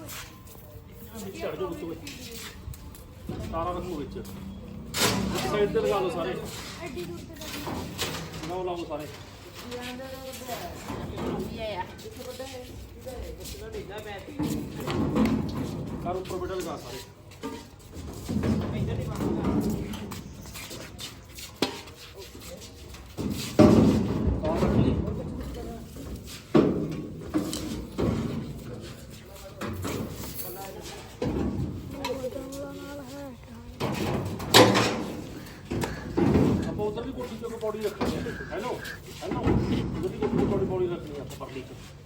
ਵਿੱਚ ਚੜ ਜਾਓ ਵਿੱਚ ਸਾਰਾ ਰੱਖੋ ਵਿੱਚ ਇੱਕ ਸਾਈਡ ਤੇ ਲਗਾ ਲਓ ਸਾਰੇ ਐਡੀ ਦੂਰ ਤੇ ਲਾਓ ਸਾਰੇ ਕਾਰ ਉੱਪਰ ਬੈਠਾ ਲਗਾ ਸਾਰੇ ਆਪਾਂ ਉਧਰ ਵੀ ਕੋਠੀ ਚੋਂ ਪੌੜੀ ਰੱਖਣੀ ਹੈ ਹੈਲੋ ਉਧਰ ਵੀ ਕੋਠੀ ਪੌੜੀ ਰੱਖਣੀ ਹੈ ਆਪਾਂ ਪਰਲੀ ਚ